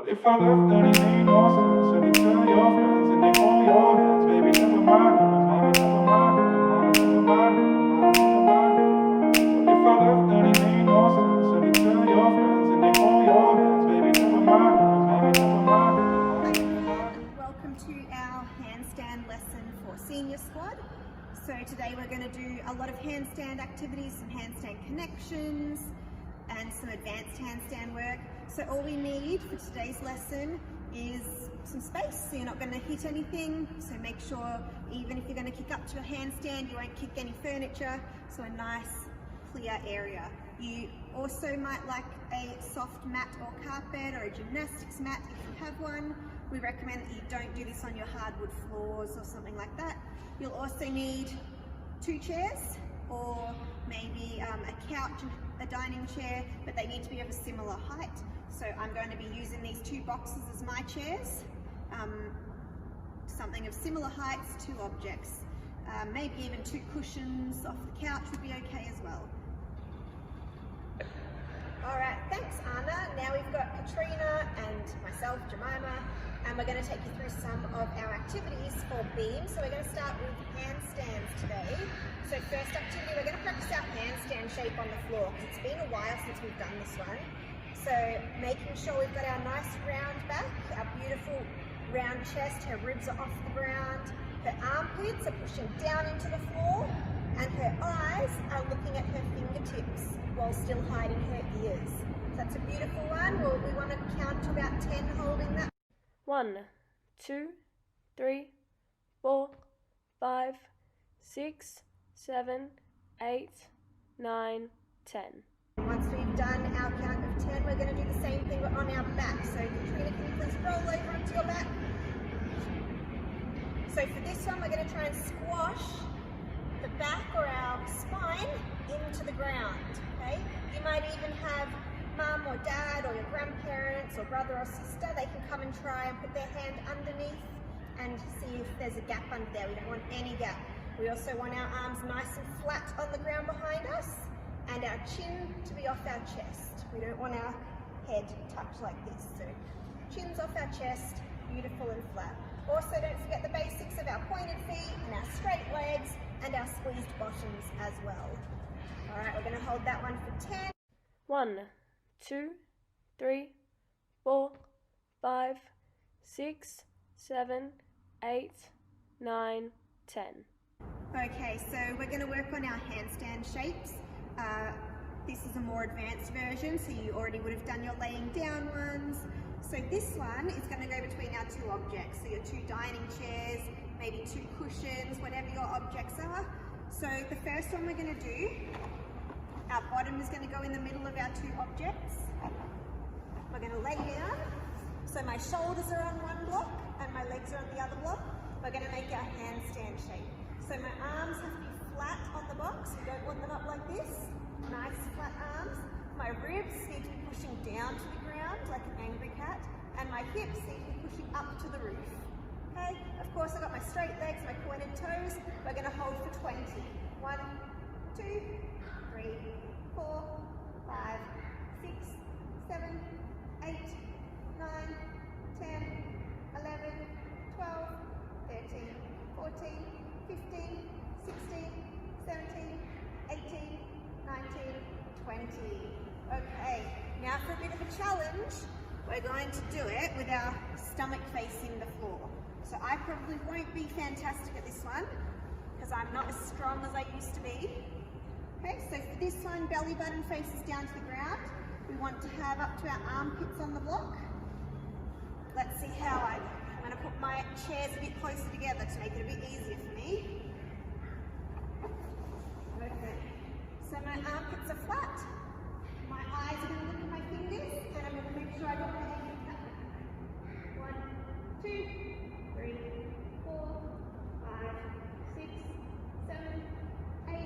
If I left, then it made no sense. And you tell your friends and they hold your hands. Baby, never mind, never mind, never mind, never mind, never mind, never mind. If I left, then it made no sense. And you tell your friends and they hold your hands. Baby, never mind, never mind, never mind. Hi everyone, welcome to our handstand lesson for senior squad. So today we're going to do a lot of handstand activities, some handstand connections and some advanced handstand work. So all we need for today's lesson is some space, so you're not going to hit anything. So make sure even if you're going to kick up to a handstand, you won't kick any furniture, so a nice clear area. You also might like a soft mat or carpet or a gymnastics mat if you have one. We recommend that you don't do this on your hardwood floors or something like that. You'll also need 2 chairs or maybe a couch, a dining chair, but they need to be of a similar height. So I'm going to be using these 2 boxes as my chairs. Something of similar heights, 2 objects. Maybe even 2 cushions off the couch would be okay as well. Alright, thanks Anna. Now we've got Katrina and myself, Jemima, and we're going to take you through some of our activities for beams. So we're going to start with handstands today. So first activity, we're going to practice our handstand shape on the floor because it's been a while since we've done this one. So making sure we've got our nice round back, our beautiful round chest, her ribs are off the ground, her armpits are pushing down into the floor, and her eyes are looking at her fingertips while still hiding her ears. So that's a beautiful one. Well, we want to count to about 10 holding that. 1, 2, 3, 4, 5, 6, 7, 8, 9, 10. Once we've done our count of 10, we're going to do the same thing but on our back. So Katrina, can you please roll over onto your back? So for this one, we're going to try and squash the back or our spine into the ground. Okay? You might even have mum or dad or your grandparents or brother or sister. They can come and try and put their hand underneath and see if there's a gap under there. We don't want any gap. We also want our arms nice and flat on the ground behind us and our chin to be off our chest. We don't want our head tucked like this. So chin's off our chest, beautiful and flat. Also don't forget the basics of our pointed feet and our straight legs and our squeezed bottoms as well. Alright, we're going to hold that one for 10. 1, 2, 3, 4, 5, 6, 7, 8, 9, 10. Okay, so we're going to work on our handstand shapes. This is a more advanced version, so you already would have done your laying down ones. So this one is going to go between our 2 objects, so your 2 dining chairs, maybe 2 cushions, whatever your objects are. So the first one we're going to do, our bottom is going to go in the middle of our 2 objects. We're going to lay down, so my shoulders are on one block and my legs are on the other block. We're going to make our handstand shape. So my arms have to be flat on the box, we don't want them up like this. Nice flat arms. My ribs need to be pushing down to the ground like an angry cat, and my hips need to be pushing up to the roof. Okay, of course I've got my straight legs, my pointed toes. We're going to hold for 20. 1, 2, 3, 4, 5, 6, 7, 8, 9, 10, 11, 12, 13, 14, 15, 16, 17, 18, 19, 20. Okay, now for a bit of a challenge, we're going to do it with our stomach facing the floor. So I probably won't be fantastic at this one because I'm not as strong as I used to be. Okay, so for this one, belly button faces down to the ground. We want to have up to our armpits on the block. Let's see how I'm going to put my chairs a bit closer together to make it a bit easier for me. Okay, so my armpits are flat. My eyes are going to look at my fingers and I'm going to make sure I got my hand cut. 1, 2, 3, 4, 5, 6, 7, 8, 9,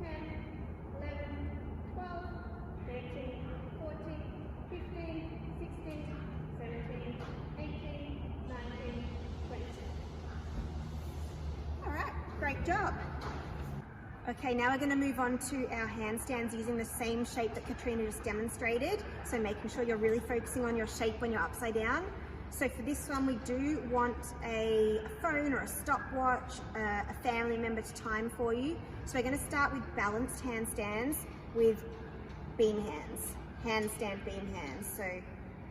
10, 11, 12, 13, 14, 15, 16, 17, 18, 19, 20. Alright, great job. Okay, now we're going to move on to our handstands using the same shape that Katrina just demonstrated. So making sure you're really focusing on your shape when you're upside down. So for this one, we do want a phone or a stopwatch, a family member to time for you. So we're going to start with balanced handstands with beam hands, handstand beam hands. So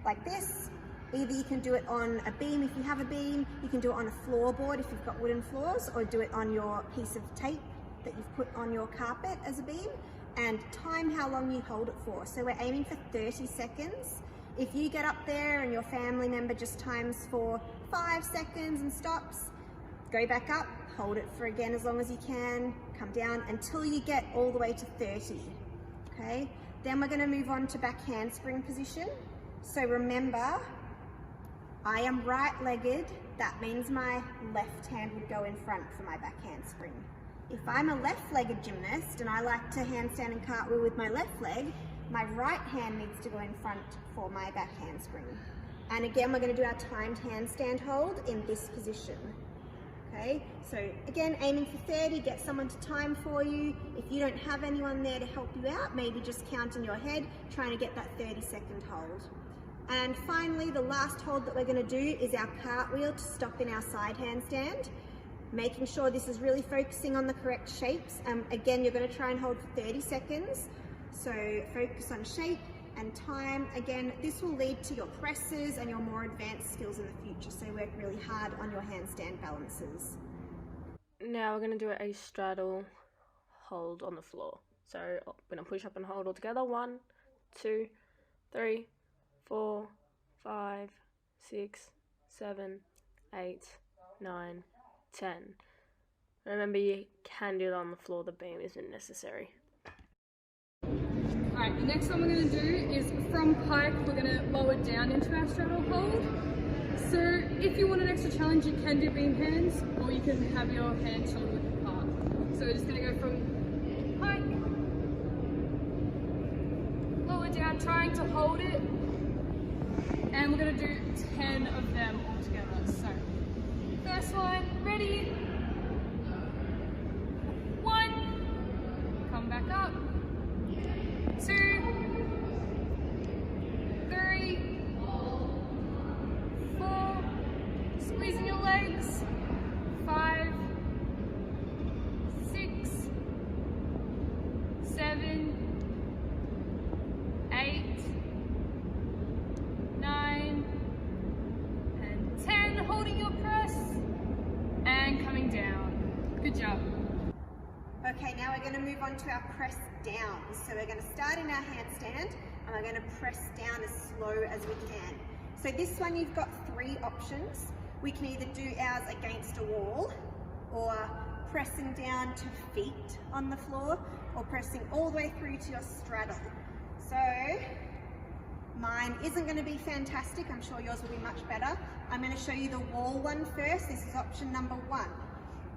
like this. Either you can do it on a beam if you have a beam, you can do it on a floorboard if you've got wooden floors, or do it on your piece of tape that you've put on your carpet as a beam, and time how long you hold it for. So we're aiming for 30 seconds. If you get up there and your family member just times for 5 seconds and stops, go back up, hold it for again as long as you can, come down until you get all the way to 30, okay? Then we're gonna move on to back handspring position. So remember, I am right-legged, that means my left hand would go in front for my back handspring. If I'm a left-legged gymnast and I like to handstand and cartwheel with my left leg, my right hand needs to go in front for my back handspring. And again, we're going to do our timed handstand hold in this position. Okay, so again, aiming for 30, get someone to time for you. If you don't have anyone there to help you out, maybe just count in your head, trying to get that 30-second hold. And finally, the last hold that we're going to do is our cartwheel to stop in our side handstand. Making sure this is really focusing on the correct shapes. Again, you're going to try and hold for 30 seconds. So focus on shape and time. Again, this will lead to your presses and your more advanced skills in the future. So work really hard on your handstand balances. Now we're going to do a straddle hold on the floor. So I'm going to push up and hold all together. 1, 2, 3, 4, 5, 6, 7, 8, 9, 10. Remember, you can do it on the floor, the beam isn't necessary. Alright, the next one we're going to do is from pike, we're going to lower down into our straddle hold. So if you want an extra challenge, you can do beam hands, or you can have your hands shoulder width apart. So we're just going to go from pike, lower down, trying to hold it, and we're going to do 10 of them all together. So first one, ready, 1, come back up, 2, 3, 4, squeezing your legs, 5, 6, 7, 8, 9, and 10, holding your press, and coming down. Good job. Okay, now we're going to move on to our press down. So we're going to start in our handstand and we're going to press down as slow as we can. So this one, you've got 3 options. We can either do ours against a wall, or pressing down to feet on the floor, or pressing all the way through to your straddle. So mine isn't going to be fantastic. I'm sure yours will be much better. I'm going to show you the wall one first. This is option number 1.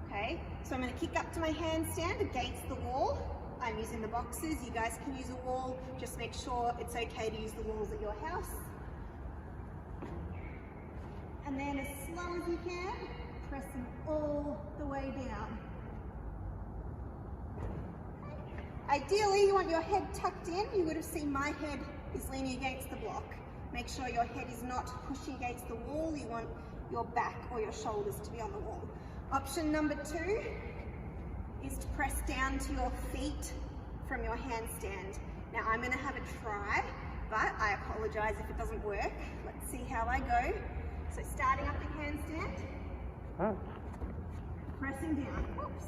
Okay, so I'm going to kick up to my handstand against the wall. I'm using the boxes. You guys can use a wall. Just make sure it's okay to use the walls at your house. And then as slow as you can, pressing all the way down. Okay. Ideally, you want your head tucked in. You would have seen my head is leaning against the block. Make sure your head is not pushing against the wall. You want your back or your shoulders to be on the wall. Option number 2 is to press down to your feet from your handstand. Now I'm going to have a try, but I apologize if it doesn't work. Let's see how I go. So starting up the handstand, pressing down. Oops.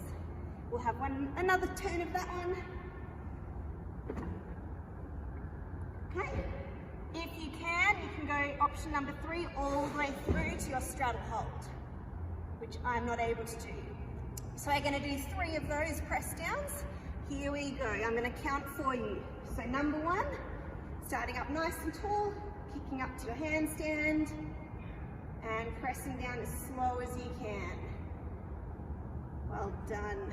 We'll have another turn of that one. Okay. If you can go option number 3 all the way through to your straddle hold, which I'm not able to do. So we're going to do 3 of those press downs. Here we go. I'm going to count for you. So number 1, starting up nice and tall, kicking up to your handstand, and pressing down as slow as you can. Well done.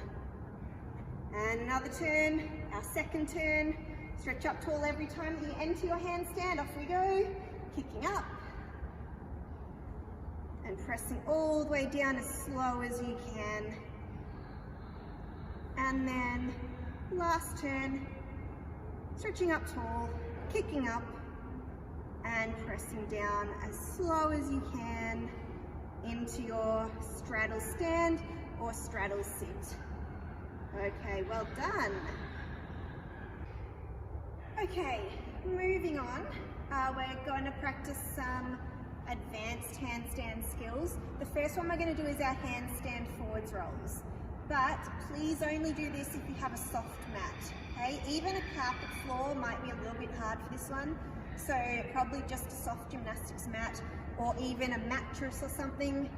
And another turn, our second turn. Stretch up tall every time that you enter your handstand. Off we go, kicking up. And pressing all the way down as slow as you can. And then last turn, stretching up tall, kicking up and pressing down as slow as you can into your straddle stand or straddle sit. Okay, well done. Okay, moving on, we're going to practice some advanced handstand skills. The first one we're going to do is our handstand forwards rolls, but please only do this if you have a soft mat, okay? Even a carpet floor might be a little bit hard for this one, so probably just a soft gymnastics mat or even a mattress or something,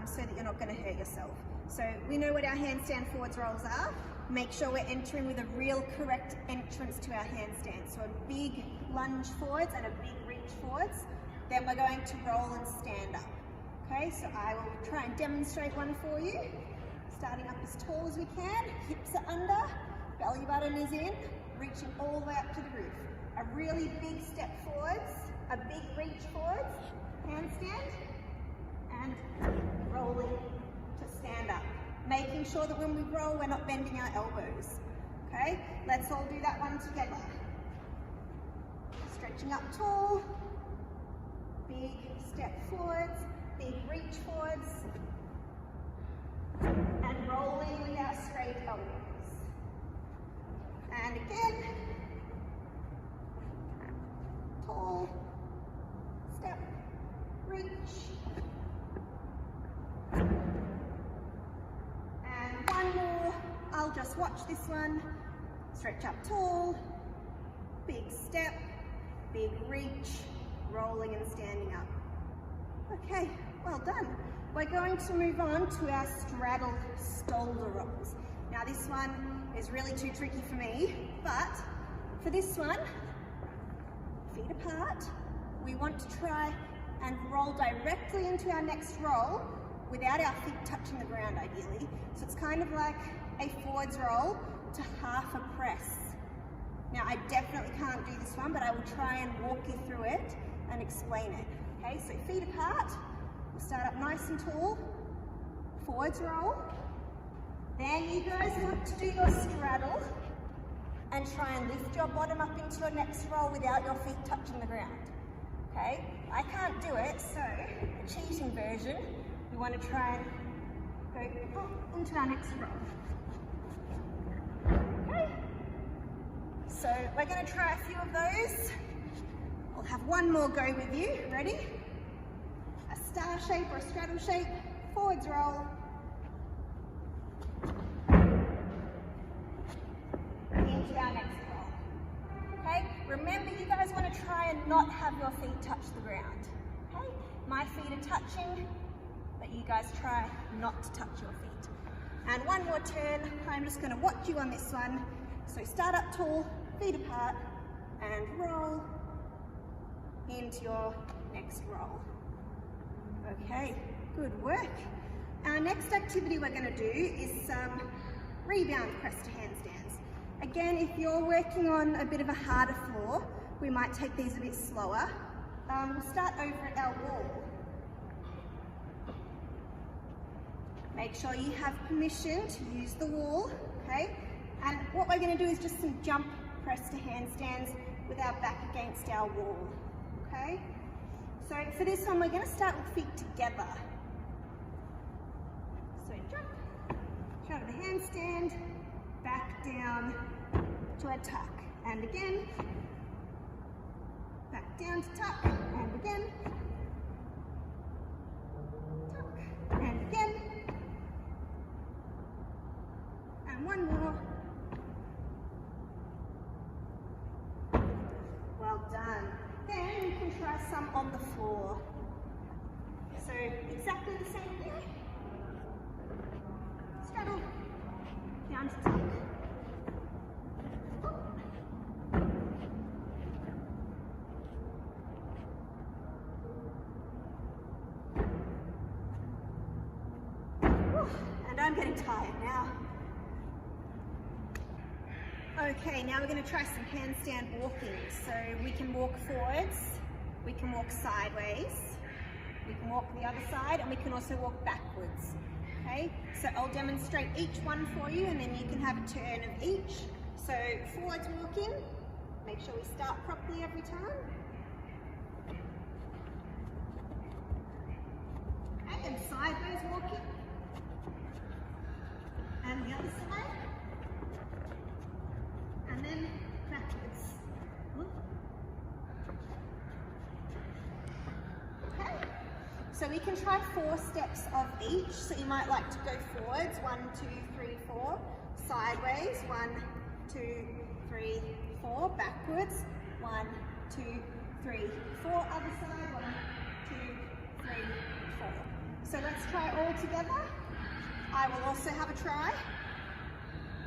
so that you're not going to hurt yourself. So we know what our handstand forwards rolls are. Make sure we're entering with a real correct entrance to our handstand. So a big lunge forwards and a big reach forwards. Then we're going to roll and stand up. Okay, so I will try and demonstrate one for you. Starting up as tall as we can, hips are under, belly button is in, reaching all the way up to the roof. A really big step forwards, a big reach forwards, handstand, and rolling to stand up. Making sure that when we roll, we're not bending our elbows. Okay, let's all do that one together. Stretching up tall, big step forwards, big reach forwards, and rolling with our straight elbows. And again, tall, step, reach, and one more. I'll just watch this one. Stretch up tall, big step, big reach, rolling and standing up. Okay, well done. We're going to move on to our straddle shoulder rolls. Now this one is really too tricky for me, but for this one, feet apart, we want to try and roll directly into our next roll without our feet touching the ground ideally. So it's kind of like a forwards roll to half a press. Now I definitely can't do this one, but I will try and walk you through it and explain it. Okay, so feet apart, we'll start up nice and tall, forwards roll. Then you guys want to do your straddle and try and lift your bottom up into your next roll without your feet touching the ground. Okay, I can't do it, so a cheating version, we want to try and go into our next roll. Okay, so we're going to try a few of those. I'll have one more go with you. Ready? A star shape or a straddle shape, forwards roll. Into our next roll. Okay, remember you guys want to try and not have your feet touch the ground. Okay, my feet are touching, but you guys try not to touch your feet. And one more turn, I'm just going to watch you on this one. So start up tall, feet apart, and roll into your next roll. Okay, good work. Our next activity we're going to do is some rebound press to handstands. Again, if you're working on a bit of a harder floor, we might take these a bit slower. We'll start over at our wall. Make sure you have permission to use the wall, okay? And what we're going to do is just some jump press to handstands with our back against our wall, okay? So for this one, we're going to start with feet together. So jump, out of the handstand, back down to a tuck, and again, back down to tuck, and again, tuck, and again, and one more. Well done. Then you can try some on the floor. So exactly the same thing. Straddle, down to tuck. And I'm getting tired now. Okay, now we're going to try some handstand walking. So we can walk forwards, we can walk sideways, we can walk the other side, and we can also walk backwards. Okay, so I'll demonstrate each one for you and then you can have a turn of each. So forwards walking, make sure we start properly every time. Okay, and sideways walking. And the other side. And then backwards. Okay, so we can try 4 steps of each. So you might like to go forwards, 1, 2, 3, 4. Sideways, 1, 2, 3, 4. Backwards, 1, 2, 3, 4. Other side, 1, 2, 3, 4. So let's try all together. I will also have a try.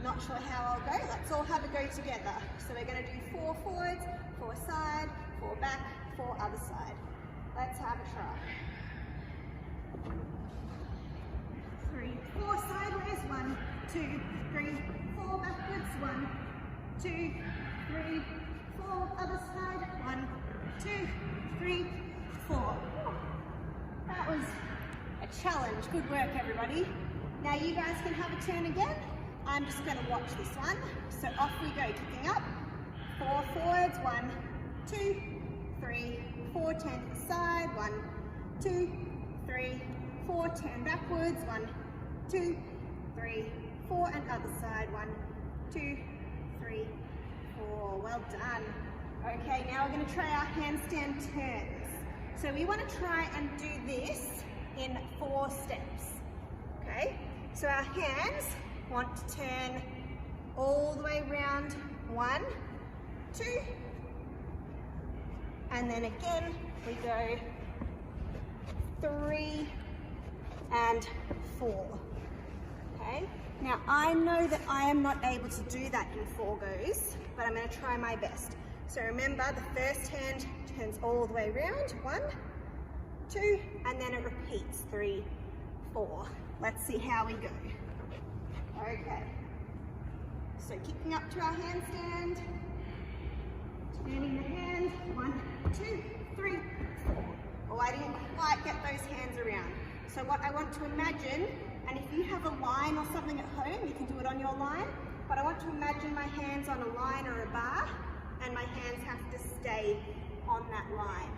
Not sure how I'll go. Let's all have a go together. So we're going to do 4 forwards, 4 side, 4 back, 4 other side. Let's have a try. 3, 4 sideways, 1, 2, 3, 4 backwards, 1, 2, 3, 4 other side, 1, 2, 3, 4. That was a challenge. Good work, everybody. Now you guys can have a turn again. I'm just going to watch this one. So off we go, kicking up. 4 forwards, 1, 2, 3, 4, turn to the side, 1, 2, 3, 4, turn backwards, 1, 2, 3, 4, and other side, 1, 2, 3, 4. Well done. Okay, now we're going to try our handstand turns. So we want to try and do this in 4 steps. Okay, so our hands want to turn all the way around, 1, 2, and then again we go 3 and 4. Okay, now I know that I am not able to do that in 4 goes, but I'm going to try my best. So remember, the first hand turns all the way around, 1, 2, and then it repeats 3, 4. Let's see how we go. Okay, so kicking up to our handstand, turning the hands, 1, 2, 3, 4. Oh, I didn't quite get those hands around. So what I want to imagine, and if you have a line or something at home, you can do it on your line, but I want to imagine my hands on a line or a bar, and my hands have to stay on that line.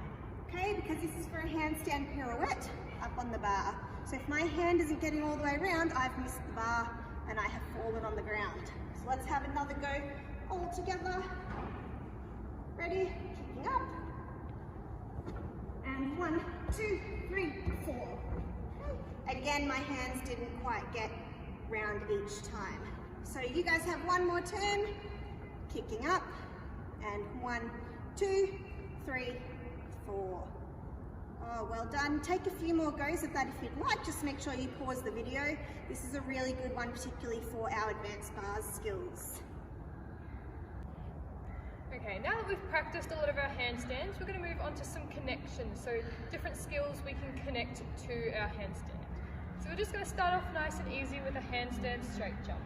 Okay, because this is for a handstand pirouette up on the bar. So if my hand isn't getting all the way around, I've missed the bar and I have fallen on the ground. So let's have another go all together. Ready? Kicking up. And 1, 2, 3, 4. Okay. Again, my hands didn't quite get round each time. So you guys have one more turn. Kicking up. And 1, 2, 3, 4. Oh, well done. Take a few more goes of that if you'd like. Just make sure you pause the video. This is a really good one, particularly for our advanced bars skills. Okay, now that we've practiced a lot of our handstands, we're going to move on to some connections. So different skills we can connect to our handstand. So we're just going to start off nice and easy with a handstand straight jump.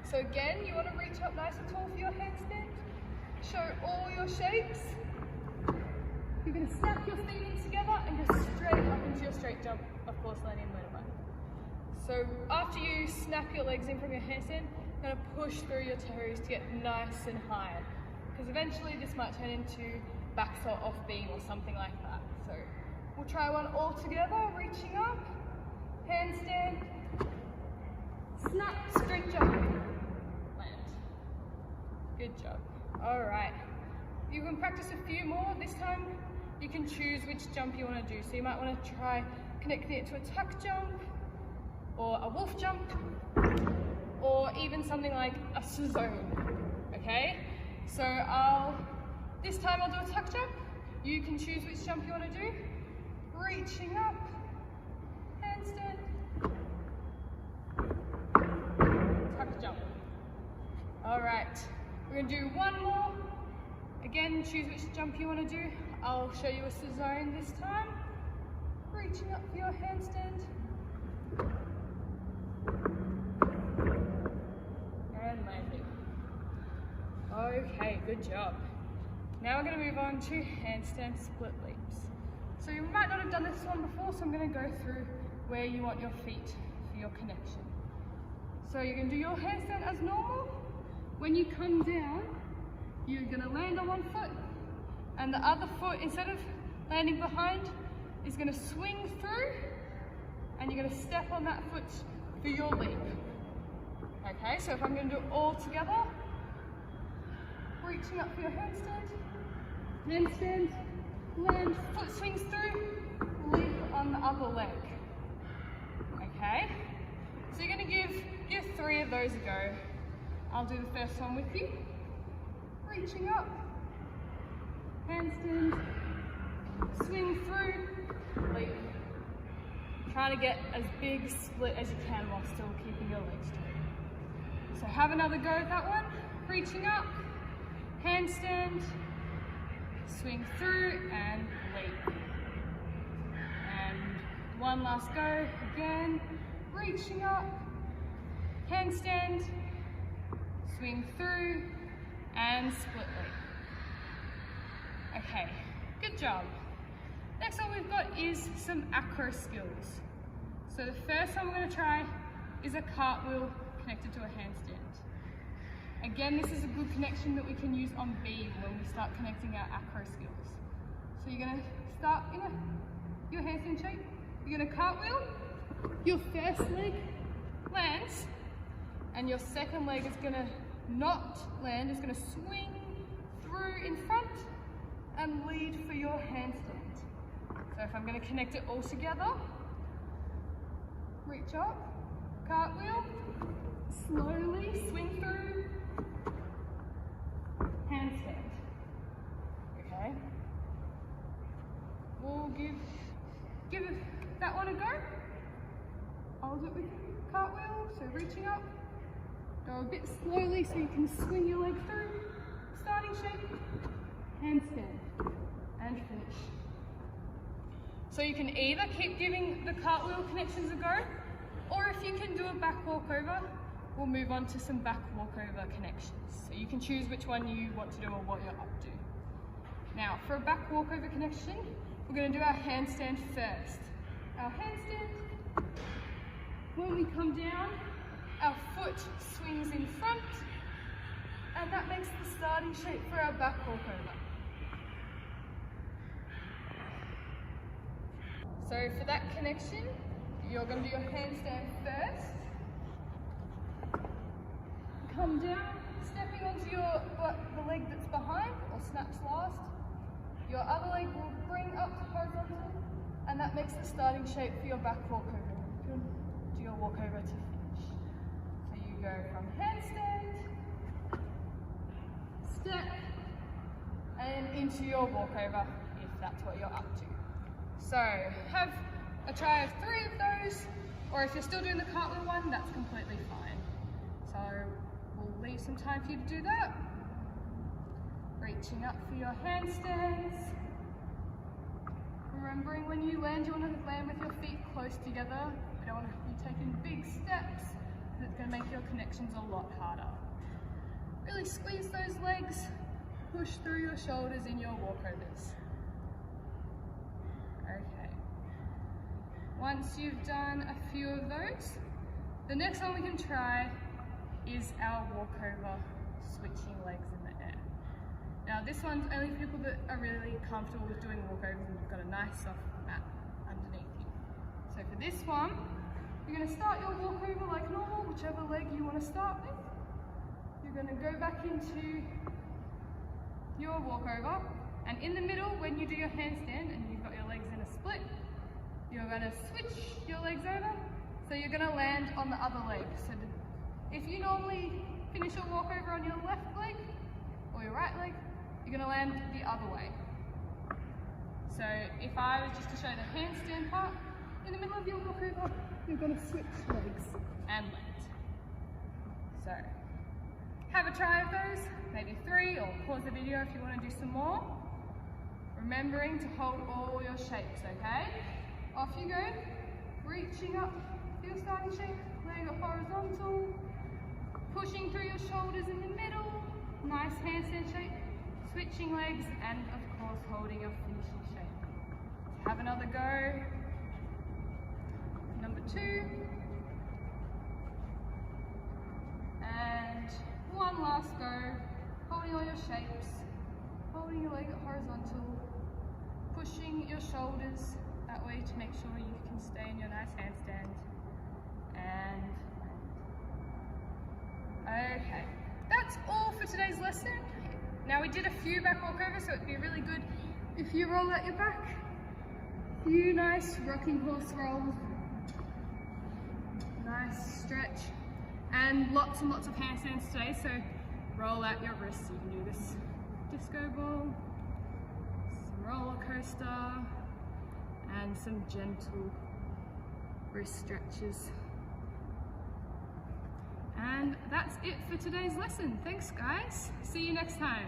So again, you want to reach up nice and tall for your handstand. Show all your shapes. You're going to snap your feet in together and go straight up into your straight jump, of course landing on motorbike. So after you snap your legs in from your handstand, you're going to push through your toes to get nice and high. Because eventually this might turn into back saw off beam or something like that. So we'll try one all together, reaching up, handstand, snap, straight jump, land. Good job. Alright, you can practice a few more. This time you can choose which jump you want to do. So you might want to try connecting it to a tuck jump, or a wolf jump, or even something like a zone, okay? So this time I'll do a tuck jump. You can choose which jump you want to do. Reaching up, handstand, tuck jump. Alright, we're going to do one more. Again, choose which jump you want to do. I'll show you a zone this time. Reaching up for your handstand. And landing. Okay, good job. Now we're going to move on to handstand split leaps. So you might not have done this one before, so I'm going to go through where you want your feet for your connection. So you're going to do your handstand as normal. When you come down, you're going to land on one foot, and the other foot, instead of landing behind, is going to swing through, and you're going to step on that foot for your leap. Okay, so if I'm going to do it all together, reaching up for your handstand, handstand, land, foot swings through, leap on the other leg. Okay, so you're going to give 3 of those a go. I'll do the first one with you. Reaching up, handstand, swing through, leap. Trying to get as big split as you can while still keeping your legs straight. So have another go at that one. Reaching up, handstand, swing through and leap. And one last go again. Reaching up, handstand, swing through and split leap. Okay, good job. Next one we've got is some acro skills. So the first one we're going to try is a cartwheel connected to a handstand. Again, this is a good connection that we can use on beam when we start connecting our acro skills. So you're going to start in your handstand shape. You're going to cartwheel. Your first leg lands, and your second leg is going to not land, it's going to swing through in front and lead for your handstand. So if I'm going to connect it all together, reach up, cartwheel, slowly swing through, handstand. Okay. We'll give that one a go. I'll do it with cartwheel, so reaching up, go a bit slowly so you can swing your leg through, starting shape, handstand, and finish. So you can either keep giving the cartwheel connections a go, or if you can do a back walkover, we'll move on to some back walkover connections. So you can choose which one you want to do or what you're up to. Now, for a back walkover connection, we're going to do our handstand first. Our handstand, when we come down, our foot swings in front, and that makes the starting shape for our back walkover. So for that connection, you're going to do your handstand first. Come down, stepping onto the leg that's behind, or snaps last. Your other leg will bring up to horizontal, and that makes the starting shape for your back walkover. You can do your walkover to finish. So you go from handstand, step, and into your walkover, if that's what you're up to. So have a try of 3 of those, or if you're still doing the cartwheel one, that's completely fine. So we'll leave some time for you to do that. Reaching up for your handstands. Remembering when you land, you want to land with your feet close together. You don't want to be taking big steps, because it's going to make your connections a lot harder. Really squeeze those legs, push through your shoulders in your walkovers. Okay. Once you've done a few of those, the next one we can try is our walkover, switching legs in the air. Now this one's only people that are really comfortable with doing walkovers and you've got a nice soft mat underneath you. So for this one, you're going to start your walkover like normal, whichever leg you want to start with. You're going to go back into your walkover, and in the middle, when you do your handstand and you've got your legs in a split, you're going to switch your legs over, so you're going to land on the other leg. So if you normally finish your walkover on your left leg or your right leg, you're going to land the other way. So if I was just to show the handstand part, in the middle of your walkover, you're going to switch legs and land. So have a try of those, maybe 3, or pause the video if you want to do some more. Remembering to hold all your shapes, okay? Off you go, reaching up for your starting shape, laying it horizontal, pushing through your shoulders in the middle, nice handstand shape, switching legs, and of course holding your finishing shape. Have another go. Number 2, one last go, holding all your shapes, holding your leg horizontal, pushing your shoulders that way to make sure you can stay in your nice handstand. And okay, that's all for today's lesson. Now we did a few back walkovers, so it'd be really good if you roll out your back. Few nice rocking horse rolls, nice stretch, and lots of handstands today, so roll out your wrists. You can do this disco ball, some roller coaster, and some gentle wrist stretches. And that's it for today's lesson. Thanks guys, see you next time.